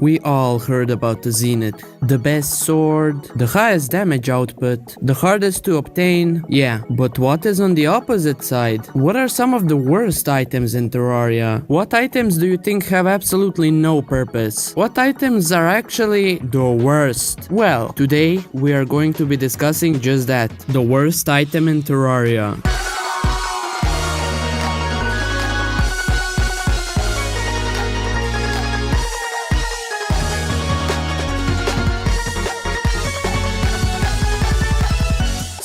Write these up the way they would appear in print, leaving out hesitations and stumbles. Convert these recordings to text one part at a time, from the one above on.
We all heard about the Zenith. The best sword, the highest damage output, the hardest to obtain. Yeah, but what is on the opposite side? What are some of the worst items in Terraria? What items do you think have absolutely no purpose? What items are actually the worst? Well, today we are going to be discussing just that. The worst item in Terraria.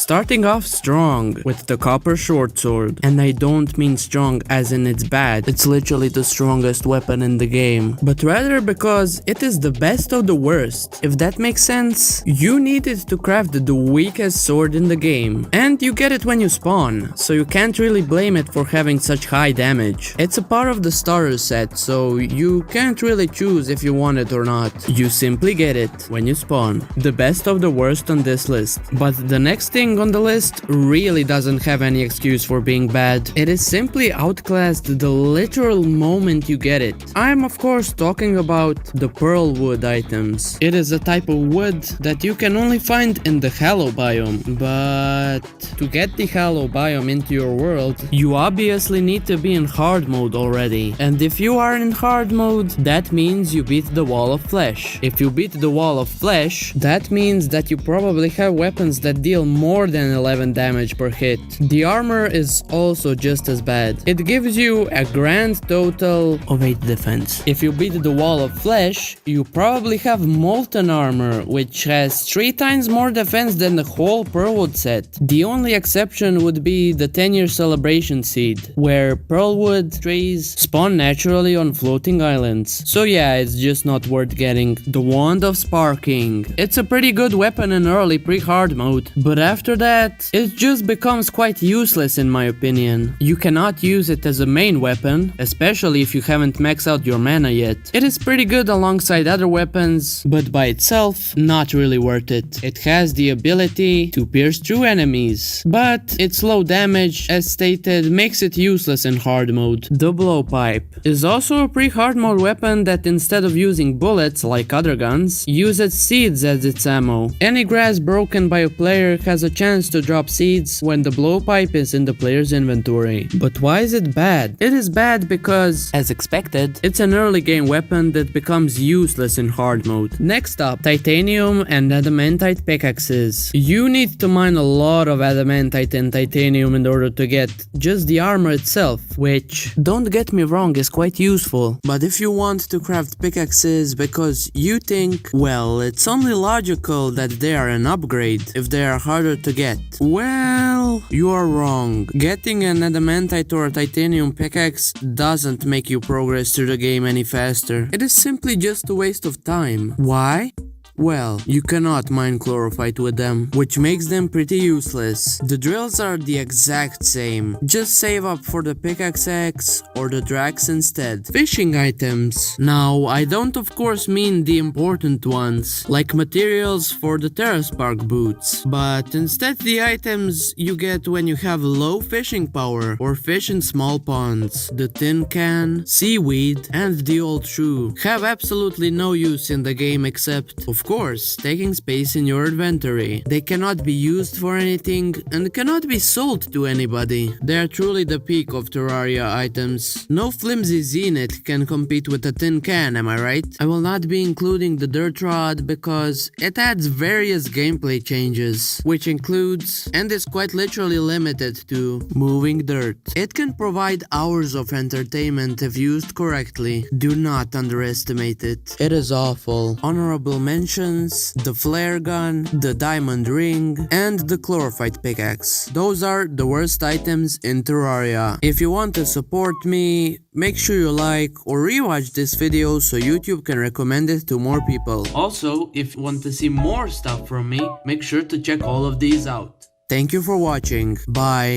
Starting off strong with the copper short sword, and I don't mean strong as in it's bad, it's literally the strongest weapon in the game, but rather because it is the best of the worst, if that makes sense. You needed to craft the weakest sword in the game, and you get it when you spawn, so you can't really blame it for having such high damage. It's a part of the starter set, so you can't really choose if you want it or not. You simply get it when you spawn. The best of the worst on this list, but the next thing on the list really doesn't have any excuse for being bad. It is simply outclassed the literal moment you get it. I'm of course talking about the pearl wood items. It is a type of wood that you can only find in the hollow biome, but to get the hollow biome into your world, you obviously need to be in hard mode already. And if you are in hard mode, that means you beat the wall of flesh. If you beat the wall of flesh, that means that you probably have weapons that deal more than 11 damage per hit. The armor is also just as bad. It gives you a grand total of 8 defense. If you beat the wall of flesh, you probably have molten armor, which has 3 times more defense than the whole pearlwood set. The only exception would be the 10-year celebration seed, where pearlwood trees spawn naturally on floating islands. So yeah, it's just not worth getting. The wand of sparking. It's a pretty good weapon in early pre-hard mode, but after that, it just becomes quite useless in my opinion. You cannot use it as a main weapon, especially if you haven't maxed out your mana yet. It is pretty good alongside other weapons, but by itself, not really worth it. It has the ability to pierce through enemies, but its low damage, as stated, makes it useless in hard mode. The blowpipe is also a pre-hard mode weapon that instead of using bullets like other guns, uses seeds as its ammo. Any grass broken by a player has a chance to drop seeds when the blowpipe is in the player's inventory. But why is it bad? It is bad because, as expected, it's an early game weapon that becomes useless in hard mode. Next up, titanium and adamantite pickaxes. You need to mine a lot of adamantite and titanium in order to get just the armor itself, which, don't get me wrong, is quite useful. But if you want to craft pickaxes because you think, well, it's only logical that they are an upgrade if they are harder to get. Well, you are wrong. Getting an adamantite or a titanium pickaxe doesn't make you progress through the game any faster. It is simply just a waste of time. Why? Well, you cannot mine chlorophyte with them, which makes them pretty useless. The drills are the exact same. Just save up for the pickaxe X or the Drax instead. Fishing items. Now, I don't of course mean the important ones, like materials for the TerraSpark boots, but instead the items you get when you have low fishing power or fish in small ponds. The tin can, seaweed, and the old shoe have absolutely no use in the game except, of course, taking space in your inventory. They cannot be used for anything and cannot be sold to anybody. They are truly the peak of Terraria items. No flimsy Zenith can compete with a tin can, am I right? I will not be including the dirt rod because it adds various gameplay changes, which includes, and is quite literally limited to, moving dirt. It can provide hours of entertainment if used correctly. Do not underestimate it. It is awful. Honorable mention: the flare gun, the diamond ring, and the chlorophyte pickaxe. Those are the worst items in Terraria. If you want to support me, make sure you like or rewatch this video so YouTube can recommend it to more people. Also, if you want to see more stuff from me, make sure to check all of these out. Thank you for watching. Bye.